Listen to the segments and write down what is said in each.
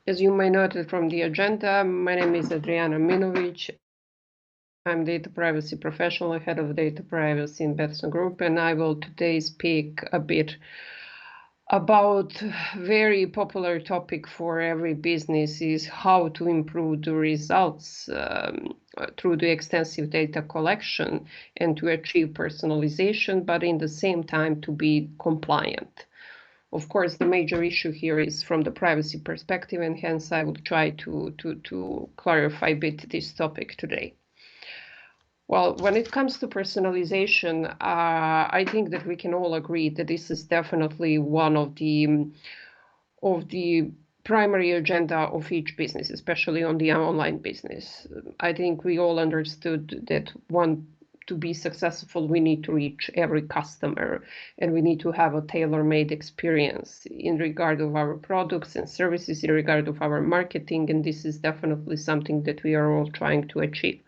As you may note from the agenda, my name is Adriana Minovic. I'm data privacy professional, head of data privacy in Betsson Group, and I will today speak a bit about very popular topic for every business is how to improve the results through the extensive data collection and to achieve personalization, but in the same time to be compliant. Of course, the major issue here is from the privacy perspective, and hence I will try to clarify a bit this topic today. Well, when it comes to personalization, I think that we can all agree that this is definitely one of the primary agenda of each business, especially on the online business. I think we all understood that to be successful, we need to reach every customer and we need to have a tailor-made experience in regard of our products and services, in regard of our marketing, and this is definitely something that we are all trying to achieve.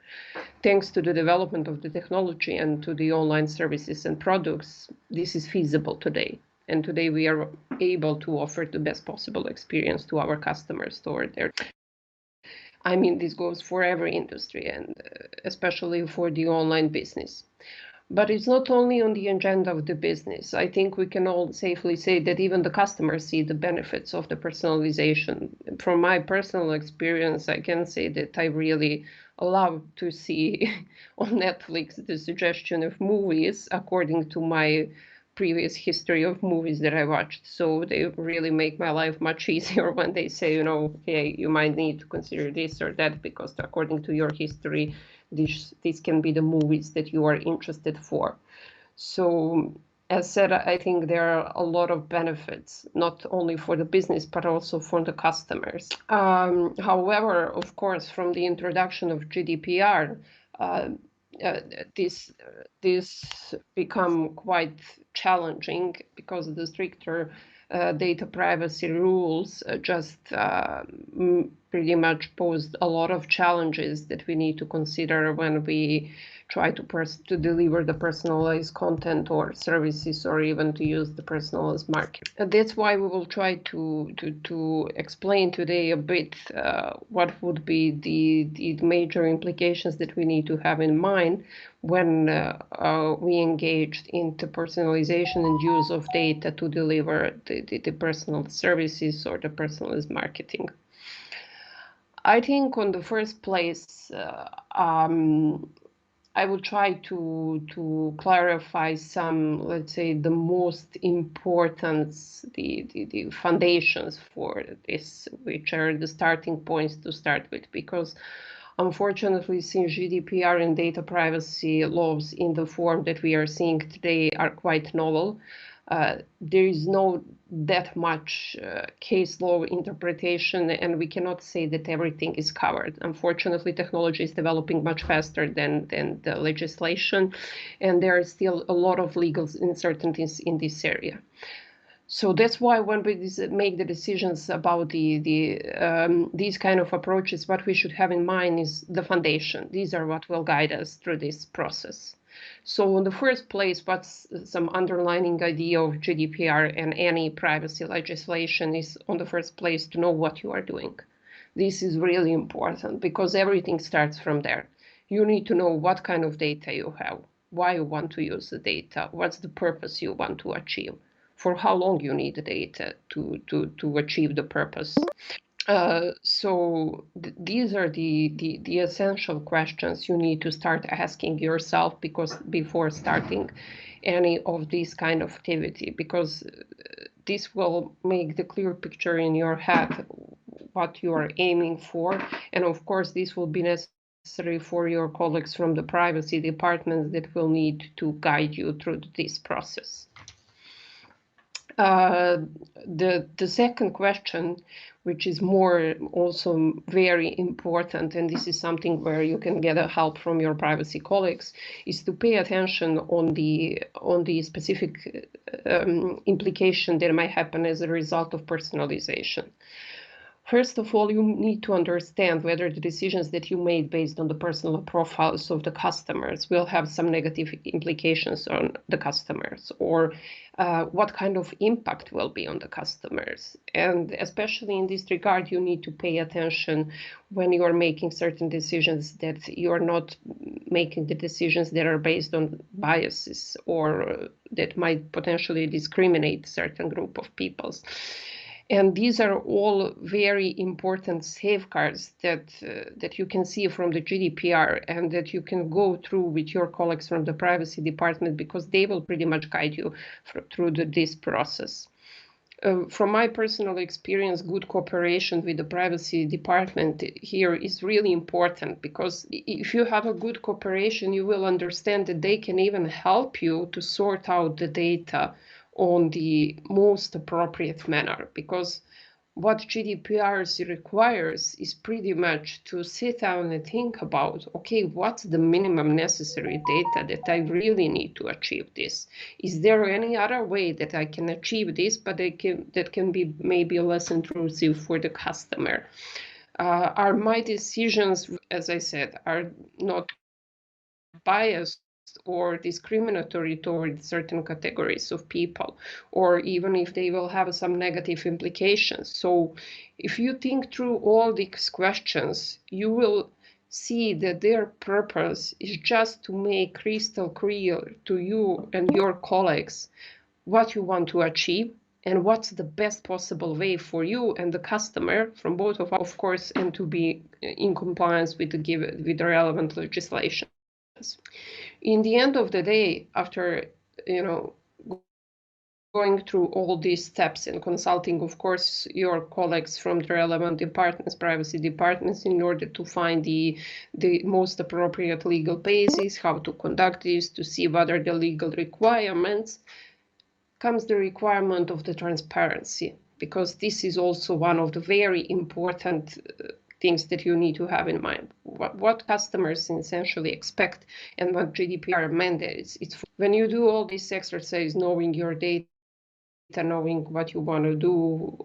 Thanks to the development of the technology and to the online services and products, this is feasible today. And today we are able to offer the best possible experience to our customers toward their. I mean, this goes for every industry and especially for the online business. But it's not only on the agenda of the business. I think we can all safely say that even the customers see the benefits of the personalization. From my personal experience, I can say that I really love to see on Netflix the suggestion of movies according to my previous history of movies that I watched. So they really make my life much easier when they say, hey, you might need to consider this or that because according to your history, this can be the movies that you are interested for. So as said, I think there are a lot of benefits, not only for the business, but also for the customers. However, of course, from the introduction of GDPR, this become quite challenging because the stricter data privacy rules just pretty much posed a lot of challenges that we need to consider when we try to deliver the personalized content or services, or even to use the personalized market. And that's why we will try to explain today a bit what would be the major implications that we need to have in mind when we engaged into personalization and use of data to deliver the personal services or the personalized marketing. I think on the first place, I will try to clarify some, let's say, the most important, the foundations for this, which are the starting points to start with, because unfortunately, since GDPR and data privacy laws in the form that we are seeing today are quite novel, there is no that much case law interpretation, and we cannot say that everything is covered. Unfortunately, technology is developing much faster than the legislation, and there are still a lot of legal uncertainties in this area. So that's why when we make the decisions about these kind of approaches, what we should have in mind is the foundation. These are what will guide us through this process. So in the first place, what's some underlining idea of GDPR and any privacy legislation is, on the first place, to know what you are doing. This is really important because everything starts from there. You need to know what kind of data you have, why you want to use the data, what's the purpose you want to achieve, for how long you need the data to achieve the purpose. So these are the essential questions you need to start asking yourself before starting any of this kind of activity, because this will make the clear picture in your head what you are aiming for, and of course this will be necessary for your colleagues from the privacy departments that will need to guide you through this process. The second question, which is more also very important, and this is something where you can get help from your privacy colleagues, is to pay attention on the specific implication that might happen as a result of personalization. First of all, you need to understand whether the decisions that you made based on the personal profiles of the customers will have some negative implications on the customers, or what kind of impact will be on the customers. And especially in this regard, you need to pay attention when you are making certain decisions, that you are not making the decisions that are based on biases or that might potentially discriminate certain group of peoples. And these are all very important safeguards that you can see from the GDPR and that you can go through with your colleagues from the privacy department, because they will pretty much guide you through this process. From my personal experience, good cooperation with the privacy department here is really important, because if you have a good cooperation, you will understand that they can even help you to sort out the data on the most appropriate manner, because what GDPR requires is pretty much to sit down and think about, okay, what's the minimum necessary data that I really need to achieve this? Is there any other way that I can achieve this, but that can be maybe less intrusive for the customer? Are my decisions, as I said, are not biased or discriminatory toward certain categories of people, or even if they will have some negative implications? So if you think through all these questions, you will see that their purpose is just to make crystal clear to you and your colleagues what you want to achieve and what's the best possible way for you and the customer, from both of course, and to be in compliance with the relevant legislation. In the end of the day, after going through all these steps and consulting, of course, your colleagues from the relevant departments, privacy departments, in order to find the most appropriate legal basis, how to conduct this, to see what are the legal requirements, comes the requirement of the transparency, because this is also one of the very important things that you need to have in mind. What customers essentially expect and what GDPR mandates. It's when you do all this exercise, knowing your data, knowing what you want to do,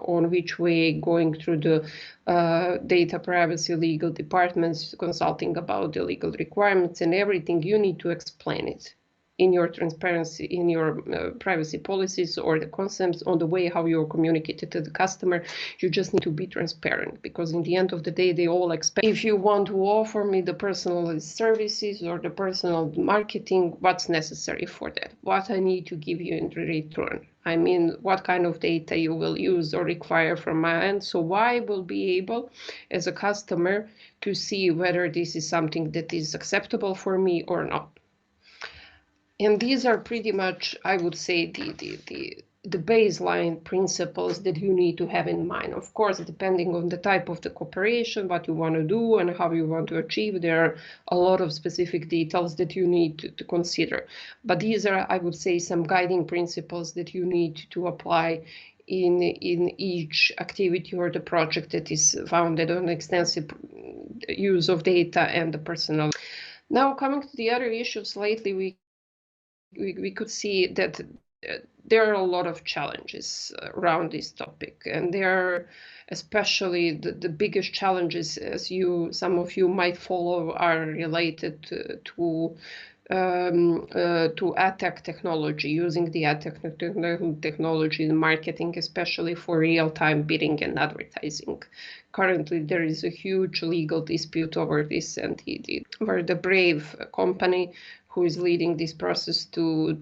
on which way, going through the data privacy legal departments, consulting about the legal requirements and everything, you need to explain it in your transparency, in your privacy policies or the concepts, on the way how you're communicated to the customer. You just need to be transparent, because in the end of the day, they all expect, if you want to offer me the personalized services or the personal marketing, what's necessary for that? What I need to give you in return? I mean, what kind of data you will use or require from my end? So I will be able, as a customer, to see whether this is something that is acceptable for me or not. And these are pretty much, I would say, the baseline principles that you need to have in mind. Of course, depending on the type of the cooperation, what you want to do and how you want to achieve, there are a lot of specific details that you need to consider. But these are, I would say, some guiding principles that you need to apply in each activity or the project that is founded on extensive use of data and the personal. Now, coming to the other issues, lately we could see that there are a lot of challenges around this topic, and there are especially the biggest challenges, as some of you might follow, are related to ad tech technology, using the ad tech technology in marketing, especially for real-time bidding and advertising. Currently, there is a huge legal dispute over this, and where the Brave company, who is leading this process to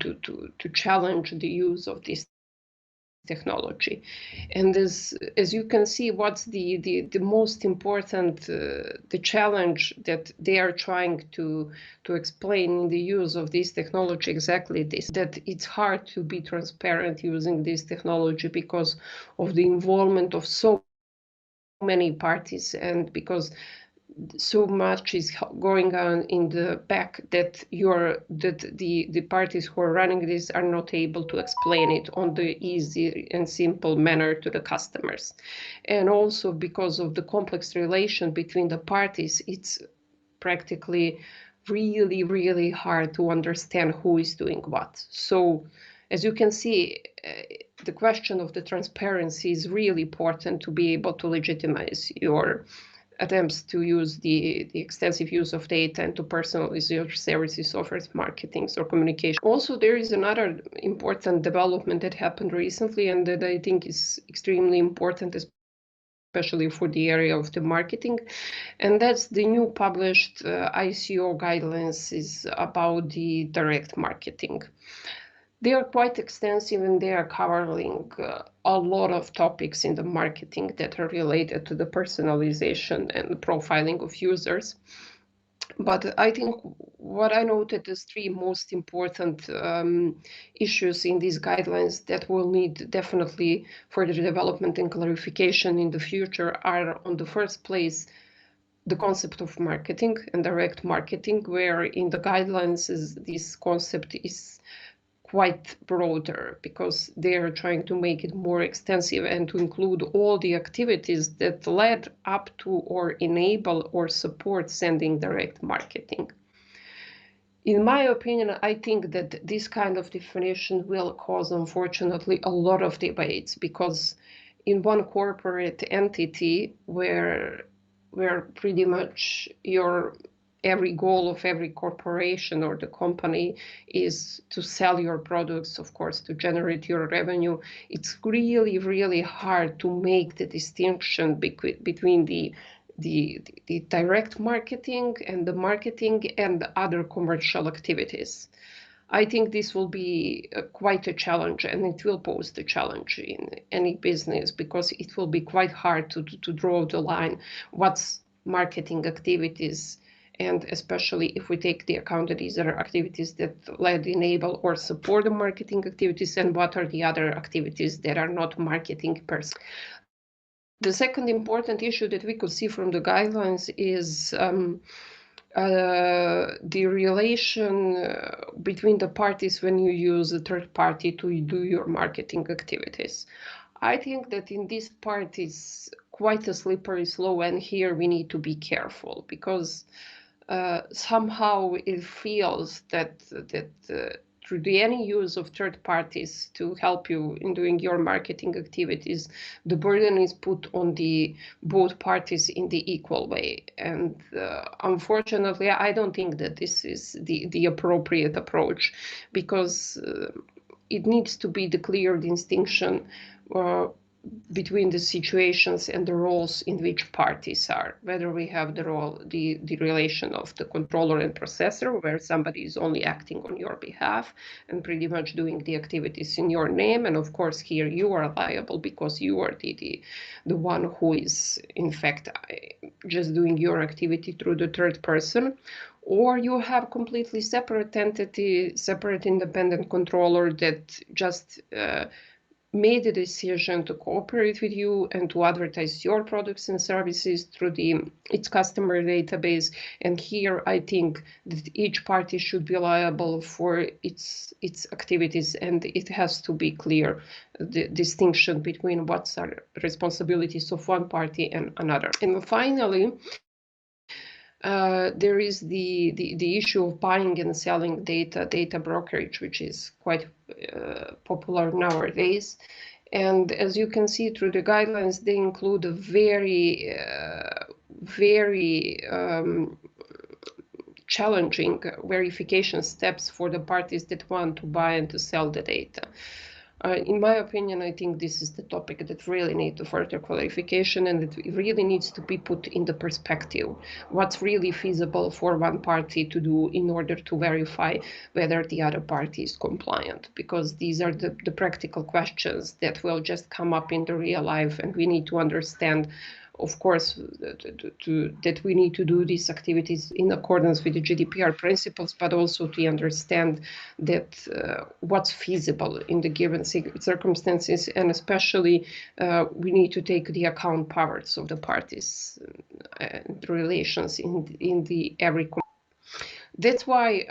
challenge the use of this technology. And as you can see, what's the most important, the challenge that they are trying to explain in the use of this technology, exactly this, that it's hard to be transparent using this technology because of the involvement of so many parties, and because so much is going on in the back that the parties who are running this are not able to explain it on the easy and simple manner to the customers. And also because of the complex relation between the parties, it's practically really, really hard to understand who is doing what. So as you can see, the question of the transparency is really important to be able to legitimize your attempts to use the extensive use of data and to personalize your services, offers, marketings, or communication. Also, there is another important development that happened recently and that I think is extremely important, especially for the area of the marketing, and that's the new published ICO guidelines is about the direct marketing. They are quite extensive and they are covering a lot of topics in the marketing that are related to the personalization and profiling of users. But I think what I noted as three most important issues in these guidelines that will need definitely further development and clarification in the future are, on the first place, the concept of marketing and direct marketing, where in the guidelines this concept is quite broader because they are trying to make it more extensive and to include all the activities that led up to or enable or support sending direct marketing. In my opinion, I think that this kind of definition will cause, unfortunately, a lot of debates because in one corporate entity where pretty much every goal of every corporation or the company is to sell your products, of course, to generate your revenue, it's really, really hard to make the distinction between the direct marketing and the other commercial activities. I think this will be quite a challenge, and it will pose the challenge in any business because it will be quite hard to draw the line what's marketing activities, and especially if we take the account that these are activities that led, enable, or support the marketing activities, and what are the other activities that are not marketing per se. The second important issue that we could see from the guidelines is the relation between the parties when you use a third party to do your marketing activities. I think that in this part is quite a slippery slope, and here we need to be careful because somehow it feels that through any use of third parties to help you in doing your marketing activities, the burden is put on both parties in the equal way. And unfortunately, I don't think that this is the appropriate approach because it needs to be the clear distinction between the situations and the roles in which parties are, whether we have the relation of the controller and processor, where somebody is only acting on your behalf and pretty much doing the activities in your name. And of course, here you are liable because you are the one who is, in fact, just doing your activity through the third person. Or you have completely separate entity, separate independent controller that just made a decision to cooperate with you and to advertise your products and services through its customer database. And here I think that each party should be liable for its activities, and it has to be clear the distinction between what's are responsibilities of one party and another. And finally, there is the issue of buying and selling data brokerage, which is quite popular nowadays. And as you can see through the guidelines, they include a very challenging verification steps for the parties that want to buy and to sell the data. In my opinion, I think this is the topic that really needs further clarification, and it really needs to be put in the perspective. What's really feasible for one party to do in order to verify whether the other party is compliant? Because these are the practical questions that will just come up in the real life, and we need to understand, of course, that we need to do these activities in accordance with the GDPR principles, but also to understand that what's feasible in the given circumstances, and especially we need to take the account powers of the parties and the relations in the every. That's why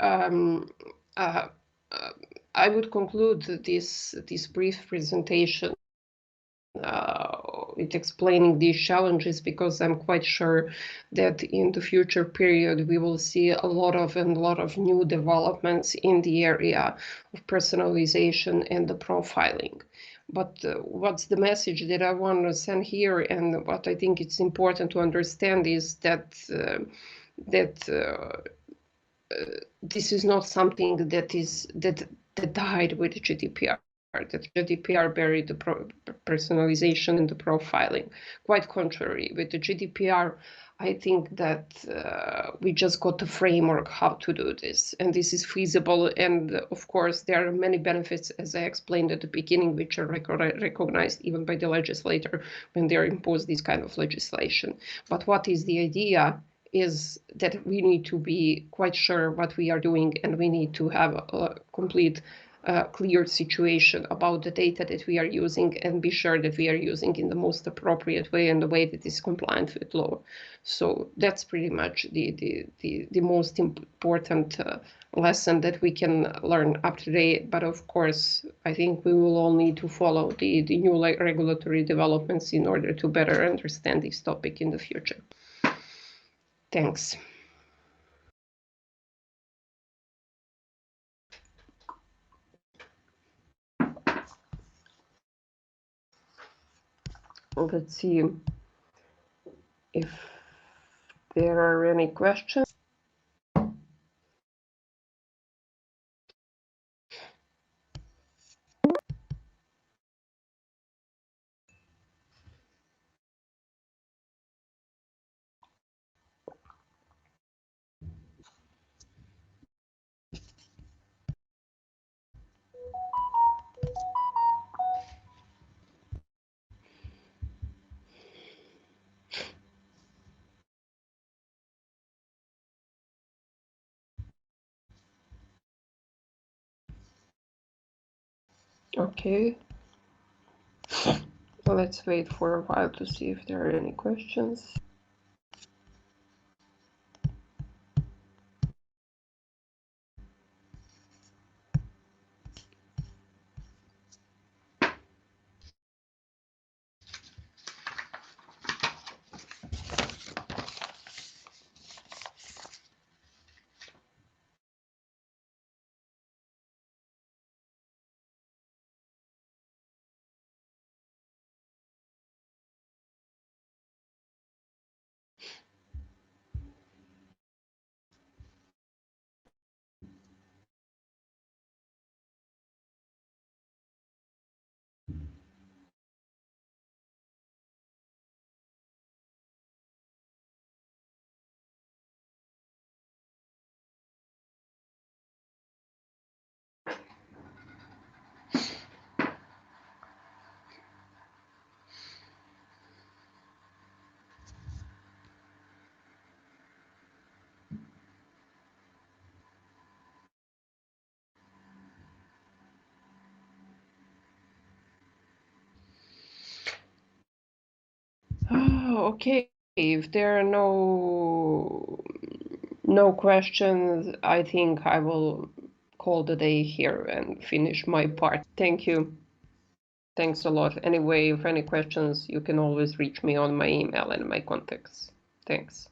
I would conclude this brief presentation with explaining these challenges, because I'm quite sure that in the future period we will see a lot of new developments in the area of personalization and the profiling. But what's the message that I want to send here, and what I think it's important to understand is that this is not something that died with GDPR. That GDPR buried the personalization and the profiling. Quite contrary, with the GDPR, I think that we just got the framework how to do this, and this is feasible. And of course, there are many benefits, as I explained at the beginning, which are recognized even by the legislator when they impose this kind of legislation. But what is the idea? Is that we need to be quite sure what we are doing, and we need to have a complete clear situation about the data that we are using, and be sure that we are using in the most appropriate way and the way that is compliant with law. So that's pretty much the most important lesson that we can learn up to date. But of course, I think we will all need to follow the new regulatory developments in order to better understand this topic in the future. Thanks. Let's see if there are any questions. Okay. Let's wait for a while to see if there are any questions. Oh, okay. If there are no questions, I think I will call the day here and finish my part. Thank you. Thanks a lot. Anyway, if any questions, you can always reach me on my email and my contacts. Thanks.